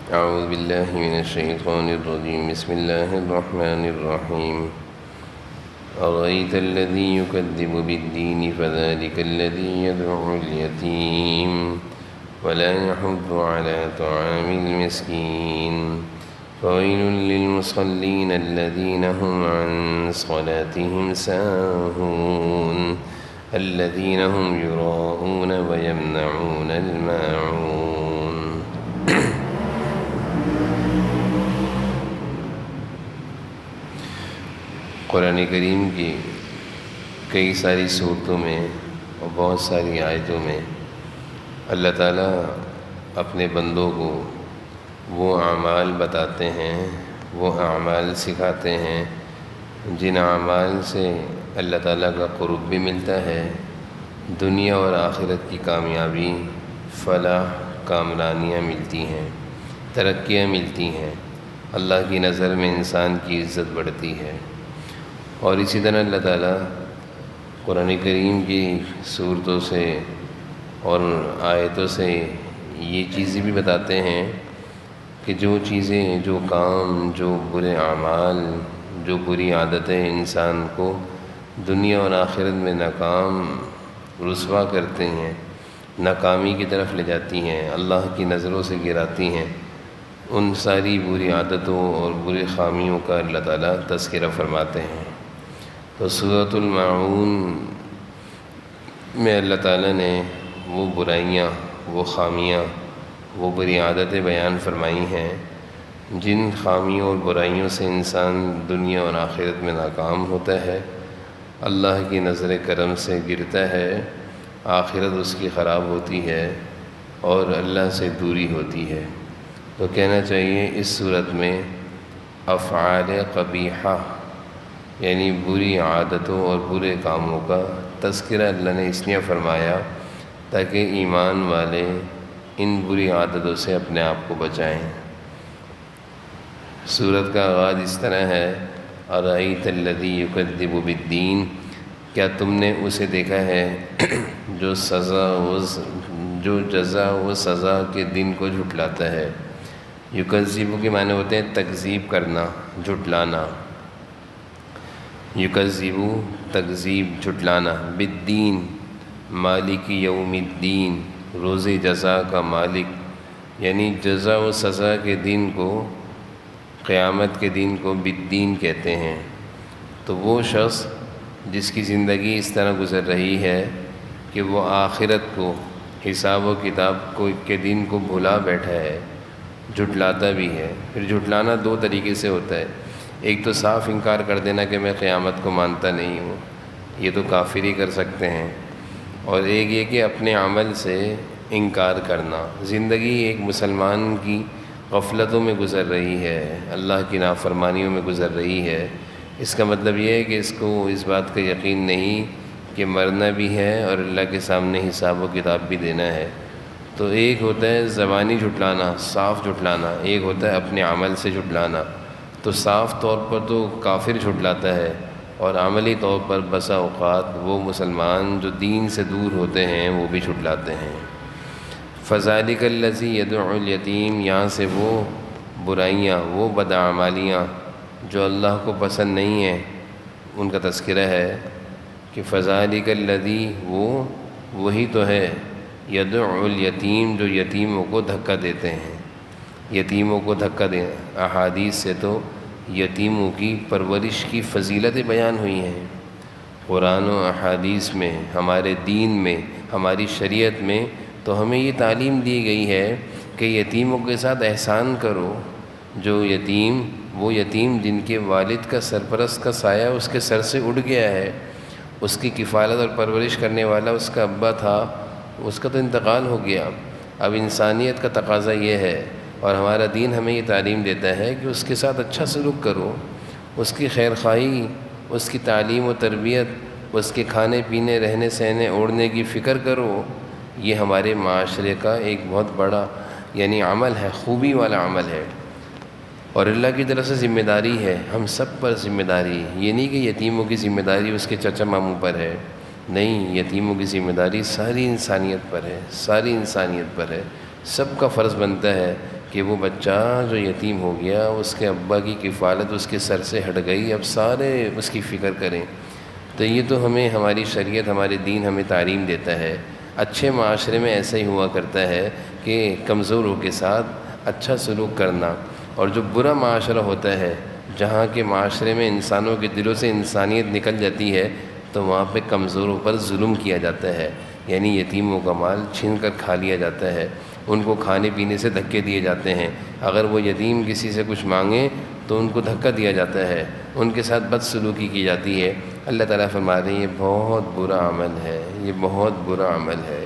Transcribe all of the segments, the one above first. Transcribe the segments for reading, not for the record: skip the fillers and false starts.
أعوذ بالله من الشيطان الرجيم بسم الله الرحمن الرحيم أرأيت الذي يكذب بالدين فذلك الذي يدعو اليتيم ولا يحض على طعام المسكين فويل للمصلين الذين هم عن صلاتهم ساهون الذين هم يراءون ويمنعون الماعون۔ قرآن کریم کی کئی ساری صورتوں میں اور بہت ساری آیتوں میں اللہ تعالیٰ اپنے بندوں کو وہ اعمال بتاتے ہیں، وہ اعمال سکھاتے ہیں جن اعمال سے اللہ تعالیٰ کا قرب بھی ملتا ہے، دنیا اور آخرت کی کامیابی، فلاح، کامرانیاں ملتی ہیں، ترقیاں ملتی ہیں، اللہ کی نظر میں انسان کی عزت بڑھتی ہے۔ اور اسی طرح اللہ تعالیٰ قرآن کریم کی صورتوں سے اور آیتوں سے یہ چیزیں بھی بتاتے ہیں کہ جو چیزیں، جو کام، جو برے اعمال، جو بری عادتیں انسان کو دنیا اور آخرت میں ناکام، رسوا کرتے ہیں، ناکامی کی طرف لے جاتی ہیں، اللہ کی نظروں سے گراتی ہیں، ان ساری بری عادتوں اور بری خامیوں کا اللہ تعالیٰ تذکرہ فرماتے ہیں۔ تو سورۃ الماعون میں اللہ تعالیٰ نے وہ برائیاں، وہ خامیاں، وہ بری عادتیں بیان فرمائی ہیں جن خامیوں اور برائیوں سے انسان دنیا اور آخرت میں ناکام ہوتا ہے، اللہ کی نظر کرم سے گرتا ہے، آخرت اس کی خراب ہوتی ہے اور اللہ سے دوری ہوتی ہے۔ تو کہنا چاہیے اس صورت میں افعال قبیحہ یعنی بری عادتوں اور برے کاموں کا تذکرہ اللہ نے اس لیے فرمایا تاکہ ایمان والے ان بری عادتوں سے اپنے آپ کو بچائیں۔ سورت کا آغاز اس طرح ہے، ارأیت الذی یکذب بالدین، کیا تم نے اسے دیکھا ہے جو جزا و سزا کے دن کو جھٹلاتا ہے۔ یکذب کے معنی ہوتے ہیں تکذیب کرنا، جھٹلانا۔ یکذب تکذیب، جھٹلانا، بالدین مالک یوم الدین، روز جزا کا مالک، یعنی جزا و سزا کے دن کو، قیامت کے دن کو بالدین کہتے ہیں۔ تو وہ شخص جس کی زندگی اس طرح گزر رہی ہے کہ وہ آخرت کو، حساب و کتاب کے دن کو بھلا بیٹھا ہے، جھٹلاتا بھی ہے۔ پھر جھٹلانا دو طریقے سے ہوتا ہے، ایک تو صاف انکار کر دینا کہ میں قیامت کو مانتا نہیں ہوں، یہ تو کافر ہی کر سکتے ہیں، اور ایک یہ کہ اپنے عمل سے انکار کرنا۔ زندگی ایک مسلمان کی غفلتوں میں گزر رہی ہے، اللہ کی نافرمانیوں میں گزر رہی ہے، اس کا مطلب یہ ہے کہ اس کو اس بات کا یقین نہیں کہ مرنا بھی ہے اور اللہ کے سامنے حساب و کتاب بھی دینا ہے۔ تو ایک ہوتا ہے زبانی جھٹلانا، صاف جھٹلانا، ایک ہوتا ہے اپنے عمل سے جھٹلانا۔ تو صاف طور پر تو کافر جھٹلاتا ہے، اور عملی طور پر بسا اوقات وہ مسلمان جو دین سے دور ہوتے ہیں وہ بھی جھٹلاتے ہیں۔ فذالک الذی یدعو الیتیم، یہاں سے وہ برائیاں، وہ بداعمالیاں جو اللہ کو پسند نہیں ہیں ان کا تذکرہ ہے کہ فذالک الذی، وہی تو ہے، یدعو الیتیم، جو یتیموں کو دھکا دیتے ہیں۔ یتیموں کو دھکا دیں، احادیث سے تو یتیموں کی پرورش کی فضیلتیں بیان ہوئی ہیں، قرآن و احادیث میں، ہمارے دین میں، ہماری شریعت میں تو ہمیں یہ تعلیم دی گئی ہے کہ یتیموں کے ساتھ احسان کرو۔ جو یتیم، وہ یتیم جن کے والد کا سرپرست کا سایہ اس کے سر سے اڑ گیا ہے، اس کی کفالت اور پرورش کرنے والا اس کا ابا تھا، اس کا تو انتقال ہو گیا۔ اب انسانیت کا تقاضا یہ ہے، اور ہمارا دین ہمیں یہ تعلیم دیتا ہے کہ اس کے ساتھ اچھا سلوک کرو، اس کی خیر خواہی، اس کی تعلیم و تربیت، اس کے کھانے پینے، رہنے سہنے، اوڑھنے کی فکر کرو۔ یہ ہمارے معاشرے کا ایک بہت بڑا یعنی عمل ہے، خوبی والا عمل ہے، اور اللہ کی طرف سے ذمہ داری ہے، ہم سب پر ذمہ داری۔ یہ نہیں کہ یتیموں کی ذمہ داری اس کے چچا ماموں پر ہے، نہیں، یتیموں کی ذمہ داری ساری انسانیت پر ہے، ساری انسانیت پر ہے۔ سب کا فرض بنتا ہے کہ وہ بچہ جو یتیم ہو گیا اس کے ابا کی کفالت اس کے سر سے ہٹ گئی، اب سارے اس کی فکر کریں۔ تو یہ تو ہمیں ہماری شریعت، ہمارے دین ہمیں تعلیم دیتا ہے۔ اچھے معاشرے میں ایسا ہی ہوا کرتا ہے کہ کمزوروں کے ساتھ اچھا سلوک کرنا، اور جو برا معاشرہ ہوتا ہے جہاں کے معاشرے میں انسانوں کے دلوں سے انسانیت نکل جاتی ہے تو وہاں پہ کمزوروں پر ظلم کیا جاتا ہے، یعنی یتیموں کا مال چھین کر کھا لیا جاتا ہے، ان کو کھانے پینے سے دھکے دیے جاتے ہیں، اگر وہ یتیم کسی سے کچھ مانگیں تو ان کو دھکا دیا جاتا ہے، ان کے ساتھ بدسلوکی کی جاتی ہے۔ اللہ تعالیٰ فرما رہے ہیں یہ بہت برا عمل ہے، یہ بہت برا عمل ہے۔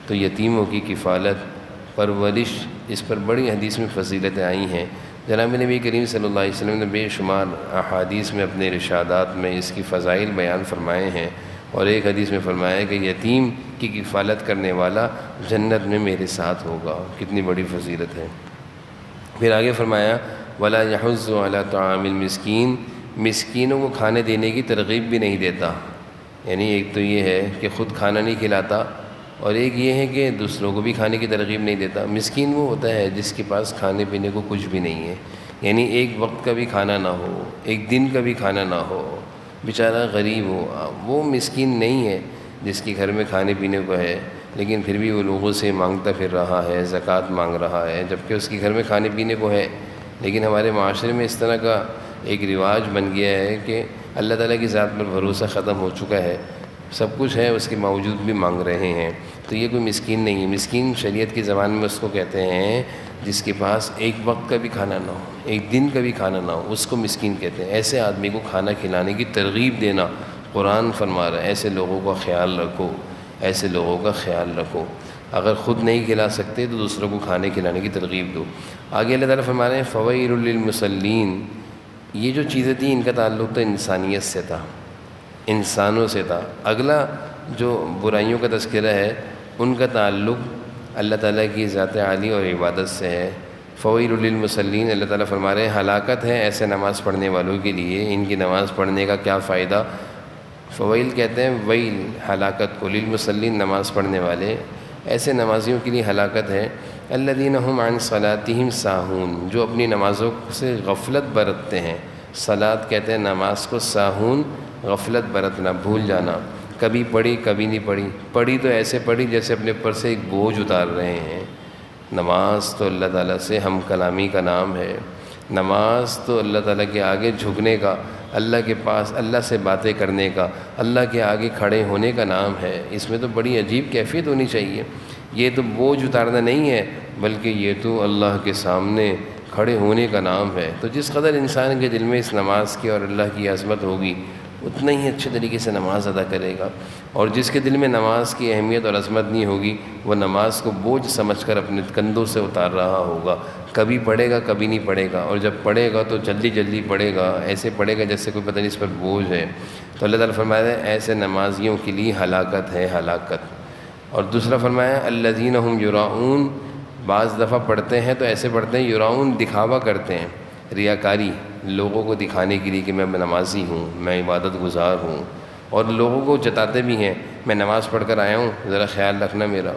تو یتیموں کی کفالت، پرورش، اس پر بڑی حدیث میں فضیلتیں آئی ہیں۔ جناب نبی کریم صلی اللہ علیہ وسلم نے بے شمار احادیث میں اپنے ارشادات میں اس کی فضائل بیان فرمائے ہیں، اور ایک حدیث میں فرمایا ہے کہ یتیم کی کفالت کرنے والا جنت میں میرے ساتھ ہوگا۔ کتنی بڑی فضیلت ہے۔ پھر آگے فرمایا ولا يحض على طعام المسکین، مسکینوں کو کھانے دینے کی ترغیب بھی نہیں دیتا، یعنی ایک تو یہ ہے کہ خود کھانا نہیں کھلاتا، اور ایک یہ ہے کہ دوسروں کو بھی کھانے کی ترغیب نہیں دیتا۔ مسکین وہ ہوتا ہے جس کے پاس کھانے پینے کو کچھ بھی نہیں ہے، یعنی ایک وقت کا بھی کھانا نہ ہو، ایک دن کا بھی کھانا نہ ہو، بیچارہ غریب ہو، وہ مسکین نہیں ہے جس کے گھر میں کھانے پینے کو ہے لیکن پھر بھی وہ لوگوں سے مانگتا پھر رہا ہے، زکوٰۃ مانگ رہا ہے، جبکہ اس کے گھر میں کھانے پینے کو ہے۔ لیکن ہمارے معاشرے میں اس طرح کا ایک رواج بن گیا ہے کہ اللہ تعالیٰ کی ذات پر بھروسہ ختم ہو چکا ہے، سب کچھ ہے اس کے باوجود بھی مانگ رہے ہیں، تو یہ کوئی مسکین نہیں ہے۔ مسکین شریعت کی زبان میں اس کو کہتے ہیں جس کے پاس ایک وقت کا بھی کھانا نہ ہو، ایک دن کا بھی کھانا نہ ہو، اس کو مسکین کہتے ہیں۔ ایسے آدمی کو کھانا کھلانے کی ترغیب دینا قرآن فرما رہا ہے، ایسے لوگوں کا خیال رکھو، ایسے لوگوں کا خیال رکھو، اگر خود نہیں کھلا سکتے تو دوسروں کو کھانے کھلانے کی ترغیب دو۔ آگے اللہ تعالیٰ فرما رہے ہیں فویل للمصلین، یہ جو چیزیں تھیں ان کا تعلق تو انسانیت سے تھا، انسانوں سے تھا۔ اگلا جو برائیوں کا تذکرہ ہے ان کا تعلق اللہ تعالیٰ کی ذات عالی اور عبادت سے ہے۔ فویل للمصلین، اللہ تعالیٰ فرما رہے ہیں ہلاکت ہے ایسے نماز پڑھنے والوں کے لیے، ان کی نماز پڑھنے کا کیا فائدہ۔ فویل کہتے ہیں ویل ہلاکت کو، للمصلین نماز پڑھنے والے، ایسے نمازیوں کے لیے ہلاکت ہے۔ الذین هم عن صلاتهم ساہون، جو اپنی نمازوں سے غفلت برتتے ہیں۔ صلاۃ کہتے ہیں نماز کو، ساہون غفلت برتنا، بھول جانا، کبھی پڑھی کبھی نہیں پڑھی، پڑھی تو ایسے پڑھی جیسے اپنے پر سے ایک بوجھ اتار رہے ہیں۔ نماز تو اللہ تعالیٰ سے ہم کلامی کا نام ہے، نماز تو اللہ تعالیٰ کے آگے جھکنے کا، اللہ کے پاس اللہ سے باتیں کرنے کا، اللہ کے آگے کھڑے ہونے کا نام ہے۔ اس میں تو بڑی عجیب کیفیت ہونی چاہیے، یہ تو بوجھ اتارنا نہیں ہے بلکہ یہ تو اللہ کے سامنے کھڑے ہونے کا نام ہے۔ تو جس قدر انسان کے دل میں اس نماز کی اور اللہ کی عظمت ہوگی اتنا ہی اچھے طریقے سے نماز ادا کرے گا، اور جس کے دل میں نماز کی اہمیت اور عظمت نہیں ہوگی وہ نماز کو بوجھ سمجھ کر اپنے کندھوں سے اتار رہا ہوگا، کبھی پڑھے گا کبھی نہیں پڑھے گا، اور جب پڑھے گا تو جلدی جلدی پڑھے گا، ایسے پڑھے گا جیسے کوئی پتہ نہیں اس پر بوجھ ہے۔ تو اللہ تعالیٰ فرمایا ہے ایسے نمازیوں کے لیے ہلاکت ہے، ہلاکت۔ اور دوسرا فرمایا الذین هم یراؤون، بعض دفعہ پڑھتے ہیں تو ایسے پڑھتے ہیں یراؤون، دکھاوا کرتے ہیں، ریاکاری، لوگوں کو دکھانے کے لیے کہ میں نمازی ہوں، میں عبادت گزار ہوں، اور لوگوں کو جتاتے بھی ہیں میں نماز پڑھ کر آیا ہوں، ذرا خیال رکھنا میرا۔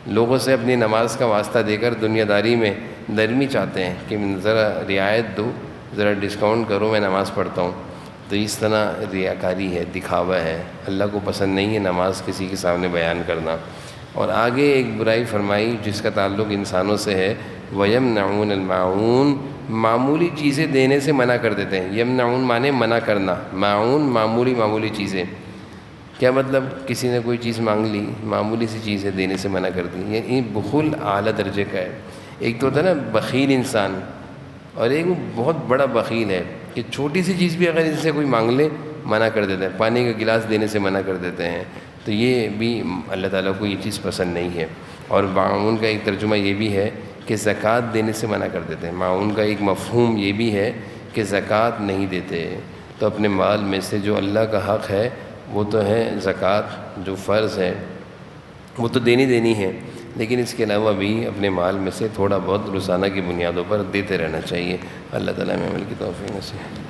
لوگوں سے اپنی نماز کا واسطہ دے کر دنیا داری میں نرمی چاہتے ہیں کہ ذرا رعایت دو، ذرا ڈسکاؤنٹ کرو، میں نماز پڑھتا ہوں۔ تو اس طرح ریاکاری ہے، دکھاوا ہے، اللہ کو پسند نہیں ہے نماز کسی کے سامنے بیان کرنا۔ اور آگے ایک برائی فرمائی جس کا تعلق انسانوں سے ہے، وَيَمْنَعُونَ الْمَاعُونَ، معمولی چیزیں دینے سے منع کر دیتے ہیں۔ یمنعون مانے منع کرنا، معون معمولی چیزیں۔ کیا مطلب؟ کسی نے کوئی چیز مانگ لی، معمولی سی چیزیں دینے سے منع کر دی، یعنی بخل اعلیٰ درجے کا ہے۔ ایک تو ہوتا ہے نا بخیل انسان، اور ایک وہ بہت بڑا بخیل ہے کہ چھوٹی سی چیز بھی اگر ان سے کوئی مانگ لے منع کر دیتا ہے، پانی کا گلاس دینے سے منع کر دیتے ہیں۔ تو یہ بھی اللہ تعالیٰ کو یہ چیز پسند نہیں ہے۔ اور معاون کا ایک ترجمہ یہ بھی ہے کہ زکوٰۃ دینے سے منع کر دیتے ہیں۔ معاون کا ایک مفہوم یہ بھی ہے کہ زکوٰۃ نہیں دیتے، تو اپنے مال میں سے جو اللہ کا حق ہے وہ تو ہے زکوٰۃ، جو فرض ہے وہ تو دینی ہے، لیکن اس کے علاوہ بھی اپنے مال میں سے تھوڑا بہت روزانہ کی بنیادوں پر دیتے رہنا چاہیے۔ اللہ تعالیٰ میں عمل کی توفیق نصیب۔